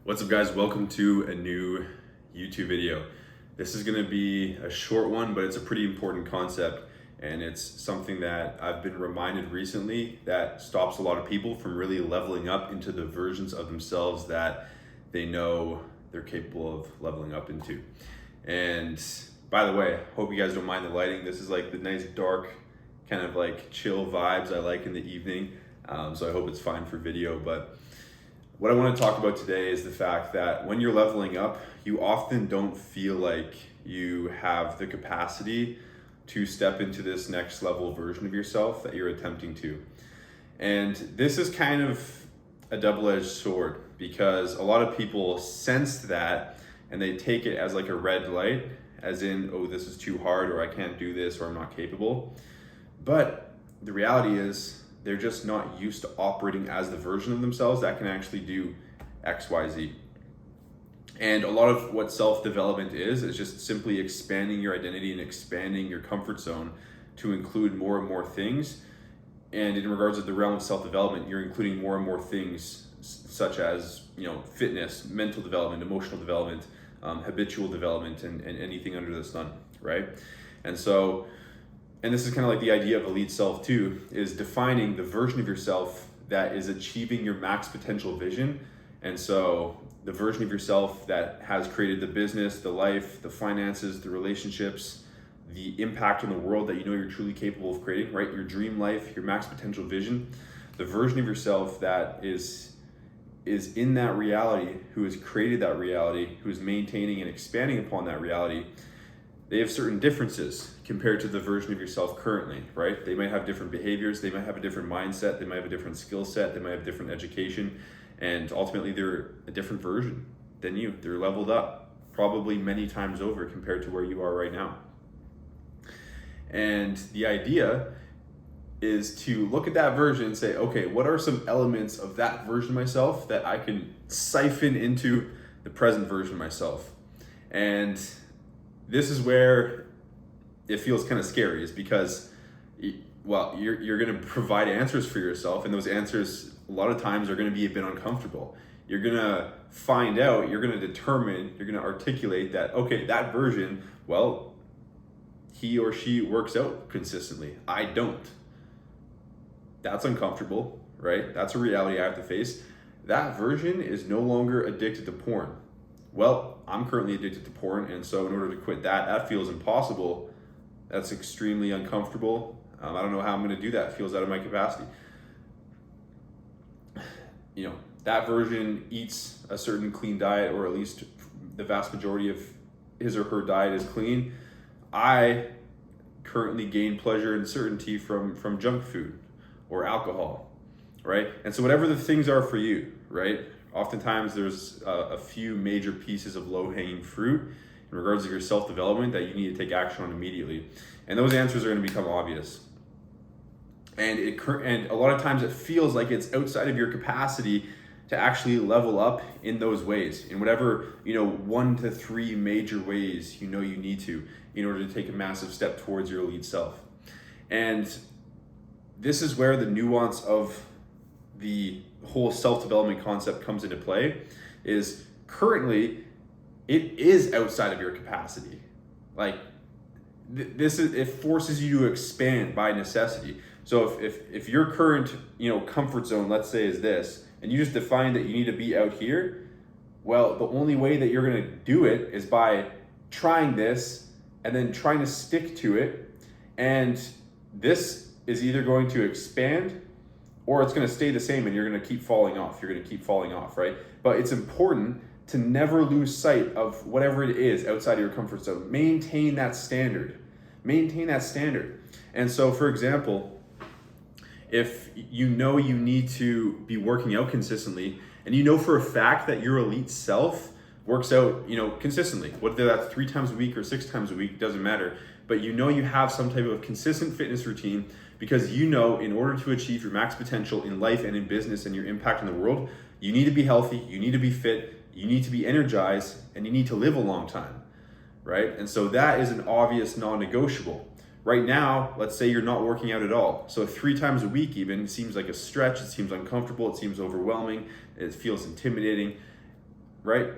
What's up, guys? Welcome to a new YouTube video. This is going to be a short one, but it's a pretty important concept, and it's something that I've been reminded recently that stops a lot of people from really leveling up into the versions of themselves that they know they're capable of leveling up into. And by the way, hope you guys don't mind the lighting. This is like the nice dark kind of like chill vibes I like in the evening. So I hope it's fine for video, but what I want to talk about today is the fact that when you're leveling up, you often don't feel like you have the capacity to step into this next level version of yourself that you're attempting to. And this is kind of a double-edged sword because a lot of people sense that and they take it as like a red light, as in, oh, this is too hard, or I can't do this, or I'm not capable. But the reality is, they're just not used to operating as the version of themselves that can actually do X, Y, Z. And a lot of what self-development is just simply expanding your identity and expanding your comfort zone to include more and more things. And in regards to the realm of self-development, you're including more and more things such as, fitness, mental development, emotional development, habitual development, and anything under the sun, right? And this is kind of like the idea of elite self too, is defining the version of yourself that is achieving your max potential vision. And so the version of yourself that has created the business, the life, the finances, the relationships, the impact on the world that you know you're truly capable of creating, right? Your dream life, your max potential vision, the version of yourself that is in that reality, who has created that reality, who is maintaining and expanding upon that reality. They have certain differences compared to the version of yourself currently, right? They might have different behaviors, they might have a different mindset, they might have a different skill set, they might have different education, and ultimately they're a different version than you. They're leveled up probably many times over compared to where you are right now. And the idea is to look at that version and say, okay, what are some elements of that version of myself that I can siphon into the present version of myself? And this is where it feels kind of scary, is because, well, you're going to provide answers for yourself, and those answers a lot of times are going to be a bit uncomfortable. You're going to find out, you're going to determine, you're going to articulate that, okay, that version, well, he or she works out consistently. I don't. That's uncomfortable, right? That's a reality I have to face. That version is no longer addicted to porn. Well, I'm currently addicted to porn, and so in order to quit that feels impossible. That's extremely uncomfortable. I don't know how I'm going to do that. It feels out of my capacity. That version eats a certain clean diet, or at least the vast majority of his or her diet is clean. I currently gain pleasure and certainty from junk food or alcohol, right? And so whatever the things are for you, right? Oftentimes there's a few major pieces of low-hanging fruit in regards to your self-development that you need to take action on immediately. And those answers are going to become obvious. And a lot of times it feels like it's outside of your capacity to actually level up in those ways, in whatever, 1 to 3 major ways you need to, in order to take a massive step towards your elite self. And this is where the nuance of the whole self-development concept comes into play. Is currently it is outside of your capacity. Like it forces you to expand by necessity. So if your current comfort zone, let's say, is this, and you just define that you need to be out here, well, the only way that you're going to do it is by trying this and then trying to stick to it. And this is either going to expand or it's going to stay the same, and you're going to keep falling off. You're going to keep falling off, right? But it's important to never lose sight of whatever it is outside of your comfort zone. Maintain that standard. Maintain that standard. And so, for example, if you need to be working out consistently, and you know for a fact that your elite self works out, consistently, whether that's 3 times a week or 6 times a week, doesn't matter. But you have some type of consistent fitness routine, because in order to achieve your max potential in life and in business and your impact in the world, you need to be healthy, you need to be fit, you need to be energized, and you need to live a long time, right? And so that is an obvious non-negotiable. Right now, let's say you're not working out at all. So 3 times a week even seems like a stretch, it seems uncomfortable, it seems overwhelming, it feels intimidating. right?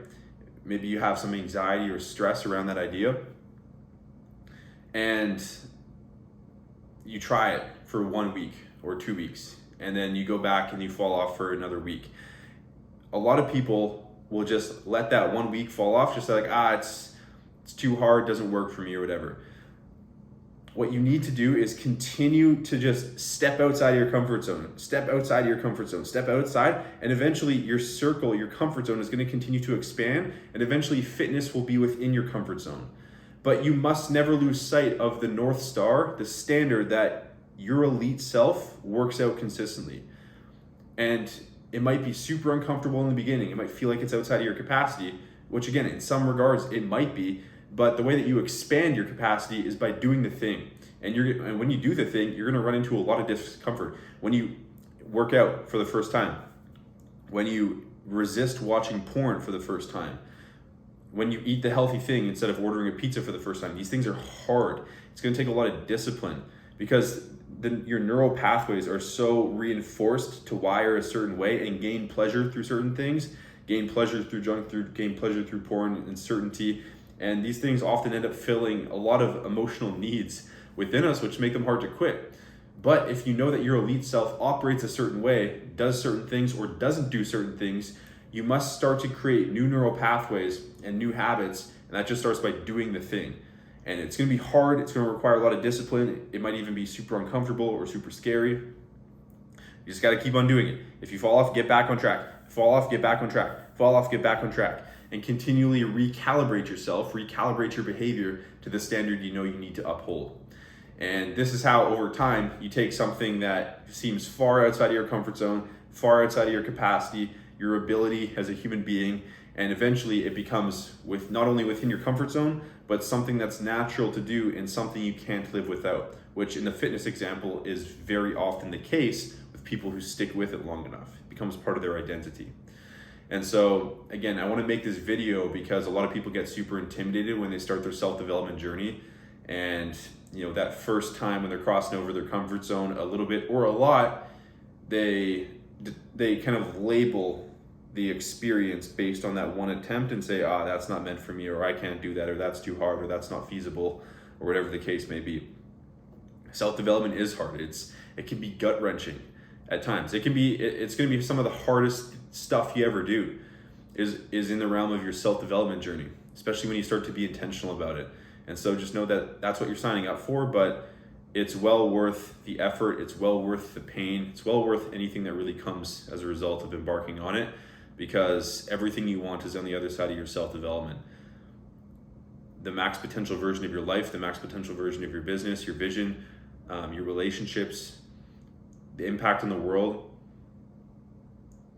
Maybe you have some anxiety or stress around that idea, and you try it for 1 week or 2 weeks, and then you go back and you fall off for another week. A lot of people will just let that 1 week fall off, just like, it's too hard, doesn't work for me or whatever. What you need to do is continue to just step outside of your comfort zone, step outside of your comfort zone, step outside, and eventually your circle, your comfort zone is going to continue to expand, and eventually fitness will be within your comfort zone. But you must never lose sight of the North Star, the standard that your elite self works out consistently. And it might be super uncomfortable in the beginning. It might feel like it's outside of your capacity, which again, in some regards, it might be. But the way that you expand your capacity is by doing the thing. And when you do the thing, you're going to run into a lot of discomfort. When you work out for the first time, when you resist watching porn for the first time, when you eat the healthy thing instead of ordering a pizza for the first time, these things are hard. It's going to take a lot of discipline because your neural pathways are so reinforced to wire a certain way and gain pleasure through certain things, gain pleasure through junk food, gain pleasure through porn and certainty. And these things often end up filling a lot of emotional needs within us, which make them hard to quit. But if you know that your elite self operates a certain way, does certain things, or doesn't do certain things, you must start to create new neural pathways and new habits. And that just starts by doing the thing. And it's going to be hard. It's going to require a lot of discipline. It might even be super uncomfortable or super scary. You just got to keep on doing it. If you fall off, get back on track. Fall off, get back on track. Fall off, get back on track. And continually recalibrate yourself, recalibrate your behavior to the standard you know you need to uphold. And this is how, over time, you take something that seems far outside of your comfort zone, far outside of your capacity, your ability as a human being, and eventually it becomes not only within your comfort zone, but something that's natural to do and something you can't live without, which in the fitness example is very often the case with people who stick with it long enough. It becomes part of their identity. And so, again, I want to make this video because a lot of people get super intimidated when they start their self-development journey. And, that first time when they're crossing over their comfort zone a little bit or a lot, they kind of label the experience based on that one attempt and say, that's not meant for me, or I can't do that, or that's too hard, or that's not feasible, or whatever the case may be. Self-development is hard. It can be gut-wrenching at times. It's going to be some of the hardest stuff you ever do is in the realm of your self-development journey, especially when you start to be intentional about it. And so just know that that's what you're signing up for, but it's well worth the effort. It's well worth the pain. It's well worth anything that really comes as a result of embarking on it, because everything you want is on the other side of your self-development. The max potential version of your life, the max potential version of your business, your vision, your relationships, the impact on the world,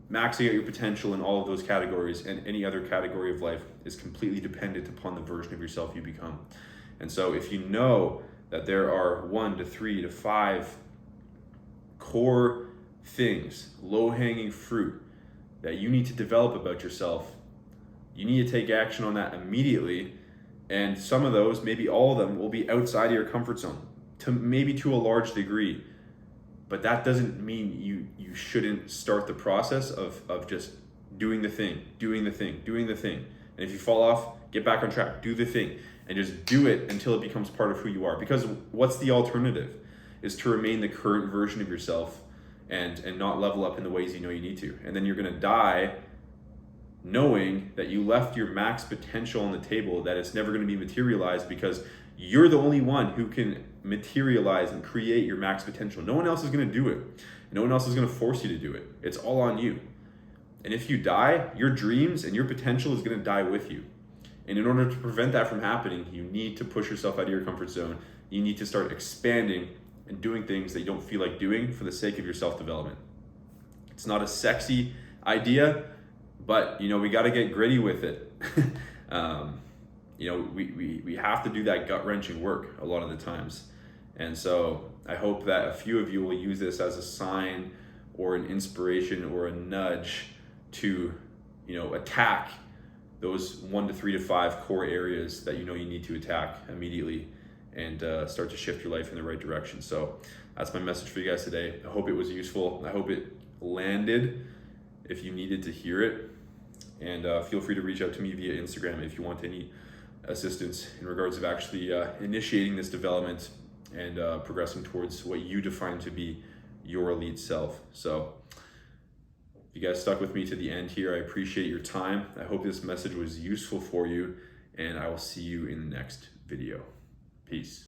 maxing out your potential in all of those categories and any other category of life is completely dependent upon the version of yourself you become. And so if you know that there are 1 to 3 to 5 core things, low-hanging fruit that you need to develop about yourself, you need to take action on that immediately. And some of those, maybe all of them, will be outside of your comfort zone, maybe to a large degree. But that doesn't mean you shouldn't start the process of just doing the thing. And if you fall off, get back on track, do the thing, and just do it until it becomes part of who you are. Because what's the alternative? Is to remain the current version of yourself and not level up in the ways you know you need to. And then you're gonna die knowing that you left your max potential on the table, that it's never gonna be materialized, because you're the only one who can materialize and create your max potential. No one else is going to do it. No one else is going to force you to do it. It's all on you. And if you die, your dreams and your potential is going to die with you. And in order to prevent that from happening, you need to push yourself out of your comfort zone. You need to start expanding and doing things that you don't feel like doing for the sake of your self-development. It's not a sexy idea, but we got to get gritty with it. We have to do that gut-wrenching work a lot of the times. And so I hope that a few of you will use this as a sign or an inspiration or a nudge to, attack those 1 to 3 to 5 core areas that you need to attack immediately and start to shift your life in the right direction. So that's my message for you guys today. I hope it was useful. I hope it landed if you needed to hear it. And feel free to reach out to me via Instagram if you want any assistance in regards of actually initiating this development and progressing towards what you define to be your elite self. So if you guys stuck with me to the end here, I appreciate your time. I hope this message was useful for you, and I will see you in the next video. Peace.